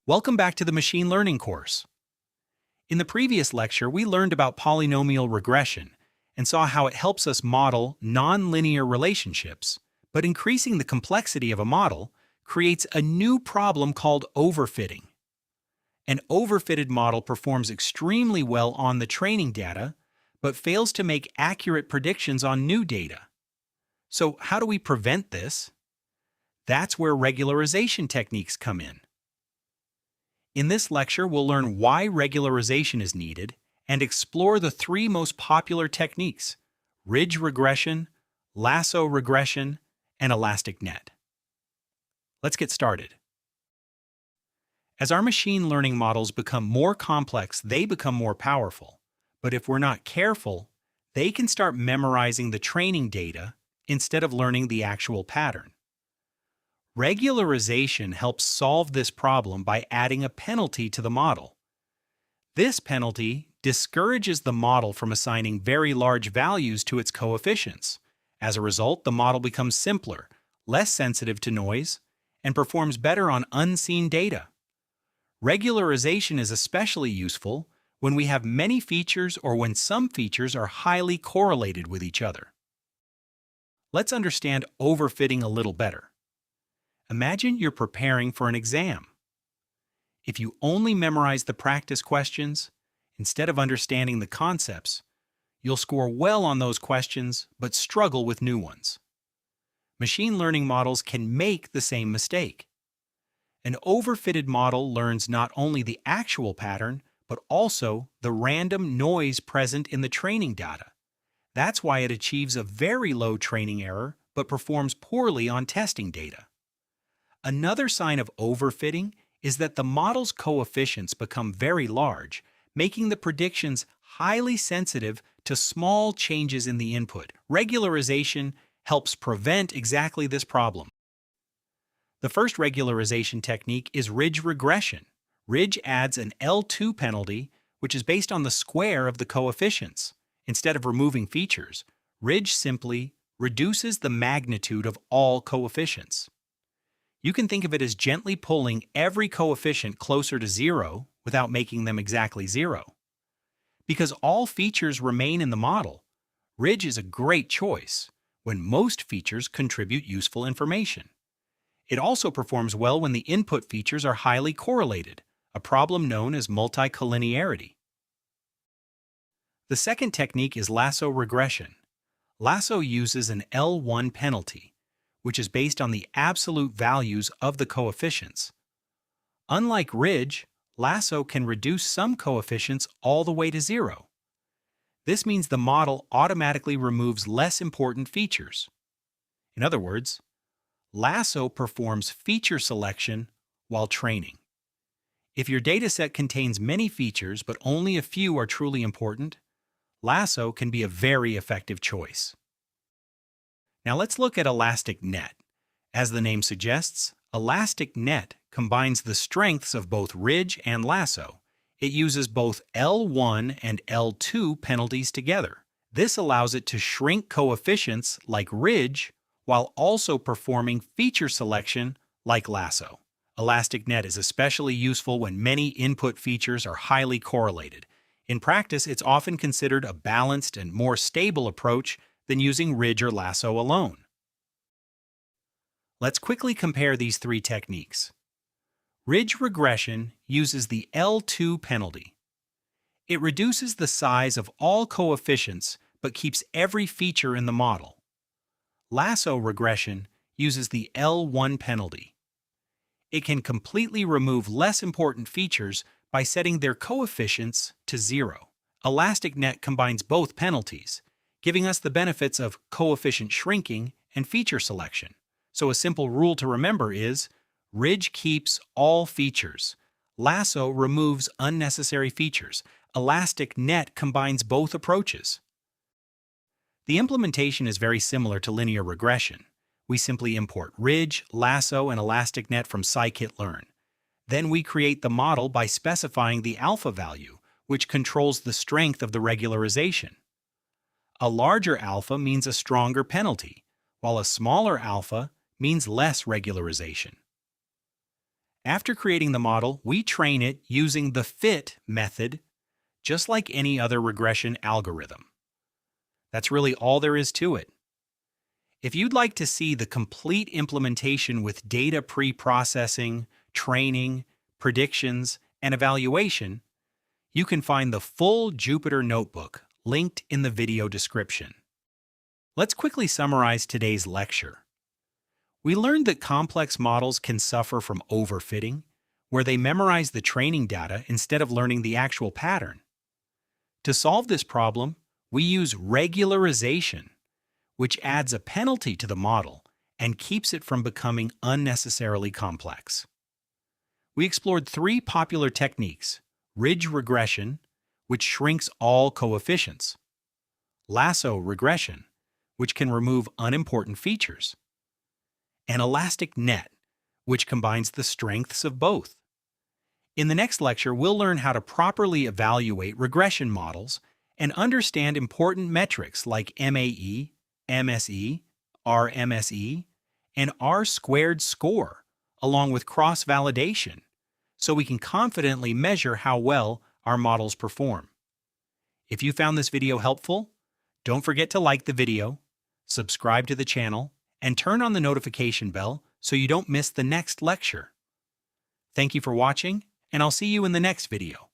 Welcome back to the machine learning course. In the previous lecture, we learned about polynomial regression and saw how it helps us model nonlinear relationships, but increasing the complexity of a model creates a new problem called overfitting. An overfitted model performs extremely well on the training data, but fails to make accurate predictions on new data. So how do we prevent this? That's where regularization techniques come in. In this lecture, we'll learn why regularization is needed and explore the three most popular techniques: Ridge Regression, Lasso Regression, and Elastic Net. Let's get started. As our machine learning models become more complex, they become more powerful. But if we're not careful, they can start memorizing the training data instead of learning the actual pattern. Regularization helps solve this problem by adding a penalty to the model. This penalty discourages the model from assigning very large values to its coefficients. As a result, the model becomes simpler, less sensitive to noise, and performs better on unseen data. Regularization is especially useful when we have many features or when some features are highly correlated with each other. Let's understand overfitting a little better. Imagine you're preparing for an exam. If you only memorize the practice questions, instead of understanding the concepts, you'll score well on those questions but struggle with new ones. Machine learning models can make the same mistake. An overfitted model learns not only the actual pattern, but also the random noise present in the training data. That's why it achieves a very low training error but performs poorly on testing data. Another sign of overfitting is that the model's coefficients become very large, making the predictions highly sensitive to small changes in the input. Regularization helps prevent exactly this problem. The first regularization technique is ridge regression. Ridge adds an L2 penalty, which is based on the square of the coefficients. Instead of removing features, ridge simply reduces the magnitude of all coefficients. You can think of it as gently pulling every coefficient closer to zero without making them exactly zero. Because all features remain in the model, ridge is a great choice when most features contribute useful information. It also performs well when the input features are highly correlated, a problem known as multicollinearity. The second technique is lasso regression. Lasso uses an L1 penalty, which is based on the absolute values of the coefficients. Unlike ridge, lasso can reduce some coefficients all the way to zero. This means the model automatically removes less important features. In other words, lasso performs feature selection while training. If your dataset contains many features but only a few are truly important, lasso can be a very effective choice. Now let's look at Elastic Net. As the name suggests, Elastic Net combines the strengths of both ridge and lasso. It uses both L1 and L2 penalties together. This allows it to shrink coefficients like ridge while also performing feature selection like lasso. Elastic Net is especially useful when many input features are highly correlated. In practice, it's often considered a balanced and more stable approach than using ridge or lasso alone. Let's quickly compare these three techniques. Ridge regression uses the L2 penalty. It reduces the size of all coefficients but keeps every feature in the model. Lasso regression uses the L1 penalty. It can completely remove less important features by setting their coefficients to zero. Elastic Net combines both penalties, giving us the benefits of coefficient shrinking and feature selection. So a simple rule to remember is, ridge keeps all features. Lasso removes unnecessary features. Elastic Net combines both approaches. The implementation is very similar to linear regression. We simply import ridge, lasso, and Elastic Net from Scikit-learn. Then we create the model by specifying the alpha value, which controls the strength of the regularization. A larger alpha means a stronger penalty, while a smaller alpha means less regularization. After creating the model, we train it using the fit method, just like any other regression algorithm. That's really all there is to it. If you'd like to see the complete implementation with data pre-processing, training, predictions, and evaluation, you can find the full Jupyter Notebook linked in the video description. Let's quickly summarize today's lecture. We learned that complex models can suffer from overfitting, where they memorize the training data instead of learning the actual pattern. To solve this problem, we use regularization, which adds a penalty to the model and keeps it from becoming unnecessarily complex. We explored three popular techniques: Ridge Regression, which shrinks all coefficients; Lasso Regression, which can remove unimportant features; and Elastic Net, which combines the strengths of both. In the next lecture, we'll learn how to properly evaluate regression models and understand important metrics like MAE, MSE, RMSE, and R-squared score, along with cross-validation, so we can confidently measure how well our models perform. If you found this video helpful, don't forget to like the video, subscribe to the channel, and turn on the notification bell so you don't miss the next lecture. Thank you for watching, and I'll see you in the next video.